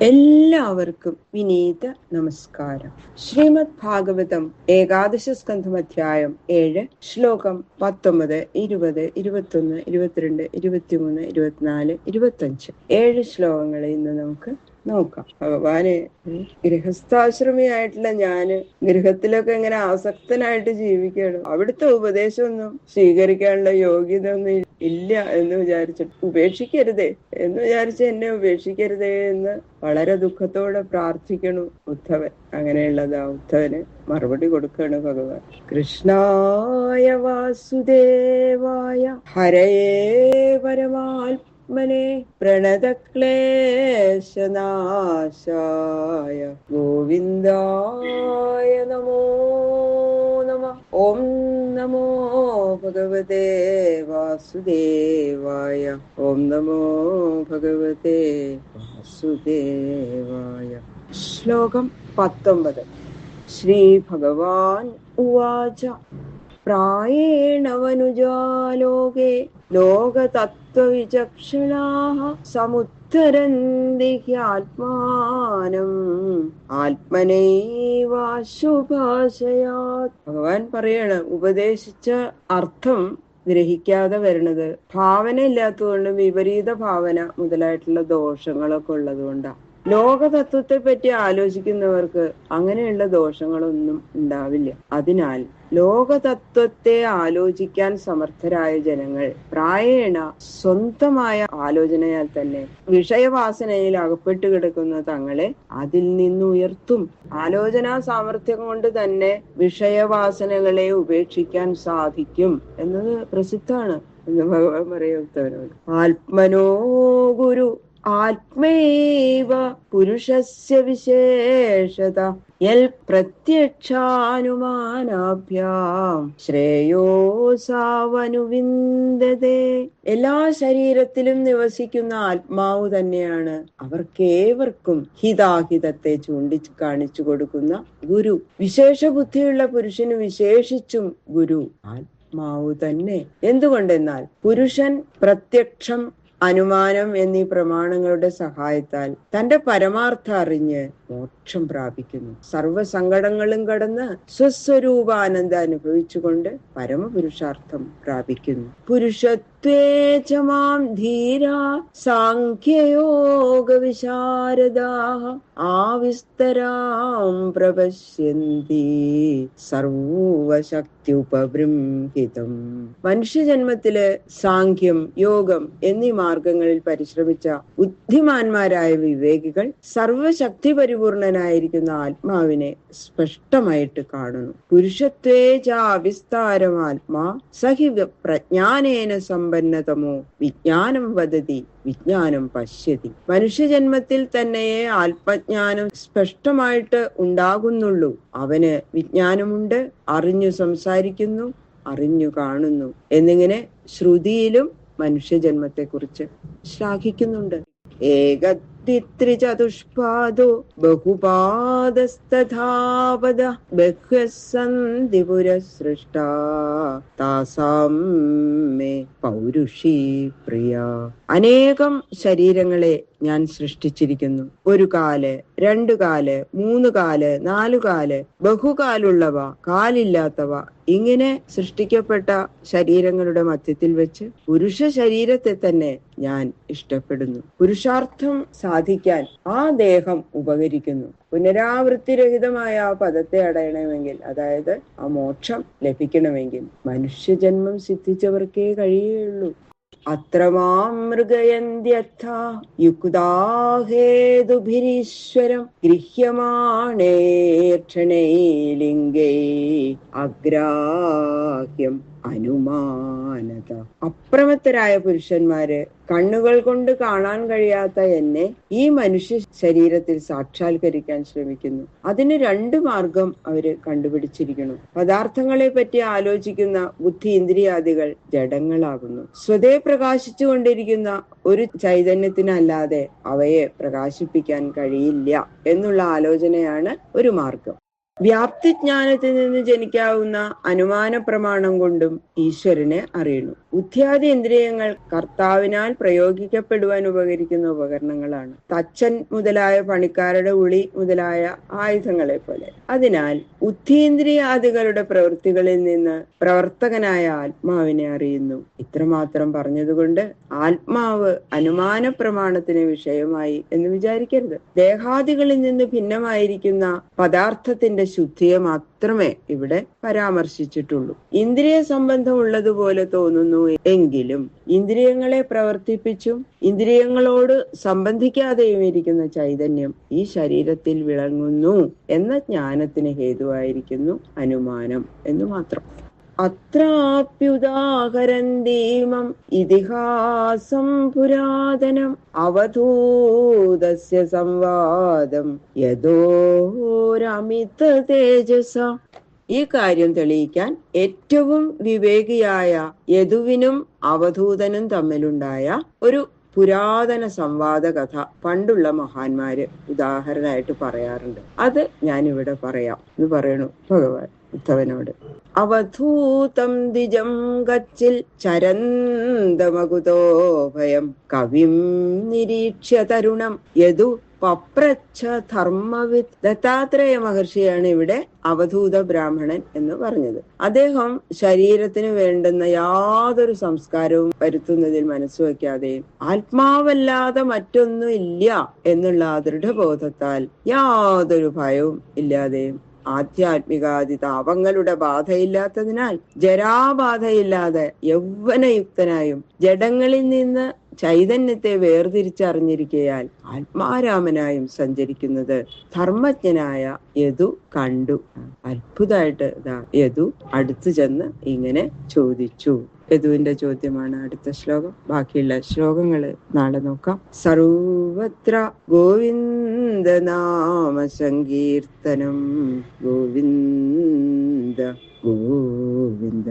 എല്ലാവർക്കും വിനീത നമസ്കാരം. ശ്രീമദ് ഭാഗവതം ഏകാദശ സ്കന്ധം അധ്യായം 7 ശ്ലോകം 19, 20, 21, 22, 23, 24, 25 7 ശ്ലോകങ്ങളെ ഇന്ന് നമുക്ക് നോക്കാം. ഭഗവാന് ഗൃഹസ്ഥാശ്രമിയായിട്ടുള്ള ഞാന് ഗൃഹത്തിലൊക്കെ ഇങ്ങനെ ആസക്തനായിട്ട് ജീവിക്കണം, അവിടുത്തെ ഉപദേശമൊന്നും സ്വീകരിക്കാനുള്ള യോഗ്യത ഒന്നും ഇല്ല എന്ന് വിചാരിച്ചിട്ട് ഉപേക്ഷിക്കരുതേ എന്ന് വിചാരിച്ച് എന്നെ ഉപേക്ഷിക്കരുതേ എന്ന് വളരെ ദുഃഖത്തോടെ പ്രാർത്ഥിക്കണു ഉദ്ധവൻ. അങ്ങനെയുള്ളതാ ഉദ്ധവന് മറുപടി കൊടുക്കാണ് ഭഗവാൻ. കൃഷ്ണായ വാസുദേവായ ഹരയേ പരമാത്മനെ പ്രണതക്ലേശനാശായ ഗോവിന്ദായ നമോ നമഃ. ഓം നമോ ഭഗവതേ വാസുദേവായ. ഓം നമോ ഭഗവതേ വാസുദേവായ. ശ്ലോകം 19. ശ്രീ ഭഗവാൻ ഉവാച. പ്രായേണ വനുജാലോകേ ലോകതത്വവിചക്ഷണാഃ സമുദ്ധരന്തി ഹ്യാത്മാനം ആത്മനൈവാശുഭാഷയാത്. ഭഗവാൻ പറയാണ്, ഉപദേശിച്ച അർത്ഥം ഗ്രഹിക്കാതെ വരുന്നത് ഭാവന ഇല്ലാത്തതുകൊണ്ടും വിപരീത ഭാവന മുതലായിട്ടുള്ള ദോഷങ്ങളൊക്കെ ഉള്ളത് കൊണ്ടാണ്. ലോകതത്വത്തെ പറ്റി ആലോചിക്കുന്നവർക്ക് അങ്ങനെയുള്ള ദോഷങ്ങളൊന്നും ഉണ്ടാവില്ല. അതിനാൽ ലോകതത്വത്തെ ആലോചിക്കാൻ സമർത്ഥരായ ജനങ്ങൾ പ്രായേണ സ്വന്തമായ ആലോചനയാൽ തന്നെ വിഷയവാസനയിൽ അകപ്പെട്ടു കിടക്കുന്ന തങ്ങളെ അതിൽ നിന്നുയർത്തും. ആലോചനാ സാമർഥ്യം കൊണ്ട് തന്നെ വിഷയവാസനകളെ ഉപേക്ഷിക്കാൻ സാധിക്കും എന്നത് പ്രസിദ്ധമാണ് എന്ന് ഭഗവാൻ പറയുന്നവരോട്. ആത്മനോ ഗുരു ആത്മൈവ പുരുഷസ്യ വിശേഷത യൽ പ്രത്യക്ഷാനുമാനാഭ്യാം ശ്രേയോസാവനുവിന്ദതേ. എല്ലാ ശരീരത്തിലും നിവസിക്കുന്ന ആത്മാവ് തന്നെയാണ് അവർക്കേവർക്കും ഹിതാഹിതത്തെ ചൂണ്ടിക്കാണിച്ചു കൊടുക്കുന്ന ഗുരു. വിശേഷ ബുദ്ധിയുള്ള പുരുഷന് വിശേഷിച്ചും ഗുരു ആത്മാവ് തന്നെ. എന്തുകൊണ്ടെന്നാൽ പുരുഷൻ പ്രത്യക്ഷം, അനുമാനം എന്നീ പ്രമാണങ്ങളുടെ സഹായത്താൽ തന്റെ പരമാർത്ഥം അറിഞ്ഞ് മോക്ഷം പ്രാപിക്കുന്നു. സർവസങ്കടങ്ങളും കടന്ന് സ്വസ്വരൂപാനന്ദം അനുഭവിച്ചുകൊണ്ട് പരമപുരുഷാർത്ഥം പ്രാപിക്കുന്നു. പുരുഷത്വേചമാം ധീരാ സാഖ്യയോഗ വിശാരദാഃ ആവിസ്തരാം പ്രപശ്യന്തി സർവശക്ത്യുപബൃംഹിതം. മനുഷ്യജന്മത്തില് സാഖ്യം, യോഗം എന്നീ മാർഗങ്ങളിൽ പരിശ്രമിച്ച ബുദ്ധിമാന്മാരായ വിവേകികൾ സർവശക്തി പരിപൂർണനായിരിക്കുന്ന ആത്മാവിനെ സ്പഷ്ടമായിട്ട് കാണുന്നു. പുരുഷത്വേചാവിസ്താരം ആത്മാ സഹി പ്രജ്ഞാനേന സമ്പന്നതമോ വിജ്ഞാനം വദതി വിജ്ഞാനം പശ്യതി. മനുഷ്യജന്മത്തിൽ തന്നെയേ ആത്മജ്ഞാനം സ്പഷ്ടമായിട്ട് ഉണ്ടാകുന്നുള്ളൂ. അവന് വിജ്ഞാനമുണ്ട്, അറിഞ്ഞു സംസാരിക്കുന്നു, അറിഞ്ഞു കാണുന്നു എന്നിങ്ങനെ ശ്രുതിയിലും മനുഷ്യജന്മത്തെ കുറിച്ച് ശ്ലാഘിക്കുന്നുണ്ട്. ഏകദ്വിത്രിചതുഷ്പാദോ ബഹുപാദസ്തഥാപദ ബഹ്വസന്തി പുരസൃഷ്ടാ താസാം മേ പൗരുഷീ പ്രിയ. അനേകം ശരീരങ്ങളെ ഞാൻ സൃഷ്ടിച്ചിരിക്കുന്നു. ഒരു കാല്, രണ്ടു കാല്, മൂന്ന് കാല്, നാലു കാല്, ബഹുകാലുള്ളവ, കാലില്ലാത്തവ, ഇങ്ങനെ സൃഷ്ടിക്കപ്പെട്ട ശരീരങ്ങളുടെ മധ്യത്തിൽ വെച്ച് പുരുഷ ശരീരത്തെ തന്നെ ഞാൻ ഇഷ്ടപ്പെടുന്നു. പുരുഷാർത്ഥം സാധിക്കാൻ ആ ദേഹം ഉപകരിക്കുന്നു. പുനരാവൃത്തിരഹിതമായ ആ പദത്തെ അടയണമെങ്കിൽ, അതായത് ആ മോക്ഷം ലഭിക്കണമെങ്കിൽ മനുഷ്യജന്മം സിദ്ധിച്ചവർക്കേ കഴിയുള്ളൂ. അത്രമാം മൃഗയന്ത്യർത്ഥ യുക്താഹേതുഭിരീശ്വരം ഗൃഹ്യമാണേക്ഷണൈലിംഗൈ അഗ്രാഹ്യം അനുമാനത. അപ്രമത്തരായ പുരുഷന്മാര് കണ്ണുകൾ കൊണ്ട് കാണാൻ കഴിയാത്ത എന്നെ ഈ മനുഷ്യ ശരീരത്തിൽ സാക്ഷാത്കരിക്കാൻ ശ്രമിക്കുന്നു. അതിന് രണ്ട് മാർഗം അവര് കണ്ടുപിടിച്ചിരിക്കുന്നു. പദാർത്ഥങ്ങളെ പറ്റി ആലോചിക്കുന്ന ബുദ്ധി ഇന്ദ്രിയാദികൾ ജഡങ്ങളാകുന്നു. സ്വതേ പ്രകാശിച്ചു കൊണ്ടിരിക്കുന്ന ഒരു ചൈതന്യത്തിനല്ലാതെ അവയെ പ്രകാശിപ്പിക്കാൻ കഴിയില്ല എന്നുള്ള ആലോചനയാണ് ഒരു മാർഗം. വ്യാപ്തിജ്ഞാനത്തിൽ നിന്ന് ജനിക്കാവുന്ന അനുമാന പ്രമാണം കൊണ്ടും ഈശ്വരനെ അറിയുന്നു. ബുദ്ധ്യാദി ഇന്ദ്രിയങ്ങൾ കർത്താവിനാൽ പ്രയോഗിക്കപ്പെടുവാൻ ഉപകരിക്കുന്ന ഉപകരണങ്ങളാണ്. തച്ചൻ മുതലായ പണിക്കാരുടെ ഉളി മുതലായ ആയുധങ്ങളെ പോലെ. അതിനാൽ ബുദ്ധീന്ദ്രിയാദികളുടെ പ്രവൃത്തികളിൽ നിന്ന് പ്രവർത്തകനായ ആത്മാവിനെ അറിയുന്നു. ഇത്രമാത്രം പറഞ്ഞതുകൊണ്ട് ആത്മാവ് അനുമാന പ്രമാണത്തിന് വിഷയമായി എന്ന് വിചാരിക്കരുത്. ദേഹാദികളിൽ നിന്ന് ഭിന്നമായിരിക്കുന്ന പദാർത്ഥത്തിന്റെ ശുദ്ധിയെ മാത്രമേ ഇവിടെ പരാമർശിച്ചിട്ടുള്ളൂ. ഇന്ദ്രിയ സംബന്ധം ഉള്ളതുപോലെ തോന്നുന്നു എങ്കിലും ഇന്ദ്രിയങ്ങളെ പ്രവർത്തിപ്പിച്ചും ഇന്ദ്രിയങ്ങളോട് സംബന്ധിക്കാതെയും ഇരിക്കുന്ന ചൈതന്യം ഈ ശരീരത്തിൽ വിളങ്ങുന്നു എന്ന ജ്ഞാനത്തിന് ഹേതുവായിരിക്കുന്നു അനുമാനം എന്ന് മാത്രം. അത്രാപ്യുദാഹരന്തീമം ഇതിഹാസം പുരാതനം അവധൂതസ്യ സംവാദം യദോരമിത തേജസ. ഈ കാര്യം തെളിയിക്കാൻ ഏറ്റവും വിവേകിയായ യദുവിനും അവധൂതനും തമ്മിലുണ്ടായ ഒരു പുരാതന സംവാദ കഥ പണ്ടുള്ള മഹാന്മാര് ഉദാഹരണമായിട്ട് പറയാറുണ്ട്. അത് ഞാനിവിടെ പറയാം എന്ന് പറയണു ഭഗവാൻ ഉദ്ധവനോട്. അവധൂതം ദ്വിജം ഗച്ചിൽ ചരന്തമകുതോ ഭയം കവിം നിരീക്ഷ്യ തരുണം യദു പപ്രച്ഛ ധർമ്മവിത്. ദത്താത്രേയ മഹർഷിയാണ് ഇവിടെ അവധൂത ബ്രാഹ്മണൻ എന്ന് പറഞ്ഞത്. അദ്ദേഹം ശരീരത്തിന് വേണ്ടുന്ന യാതൊരു സംസ്കാരവും വരുത്തുന്നതിൽ മനസ്സുവെക്കാതെയും ആത്മാവല്ലാതെ മറ്റൊന്നും ഇല്ല എന്നുള്ള ദൃഢബോധത്താൽ യാതൊരു ഭയവും ഇല്ലാതെയും ആധ്യാത്മികാദി താപങ്ങളുടെ ബാധയില്ലാത്തതിനാൽ ജരാബാധയില്ലാതെ യൗവനയുക്തനായും ജഡങ്ങളിൽ നിന്ന് ചൈതന്യത്തെ വേർതിരിച്ചറിഞ്ഞിരിക്കയാൽ ആത്മാരാമനായും സഞ്ചരിക്കുന്നത് ധർമ്മജ്ഞനായ യദു കണ്ടു. അത്ഭുതമായിട്ട് യദു അടുത്തു ചെന്ന് ഇങ്ങനെ ചോദിച്ചു. യദുവിന്റെ ചോദ്യമാണ് അടുത്ത ശ്ലോകം. ബാക്കിയുള്ള ശ്ലോകങ്ങള് നാളെ നോക്കാം. സർവത്ര ഗോവിന്ദ നാമ സങ്കീർത്തനം ഗോവിന്ദ ഗോവിന്ദ.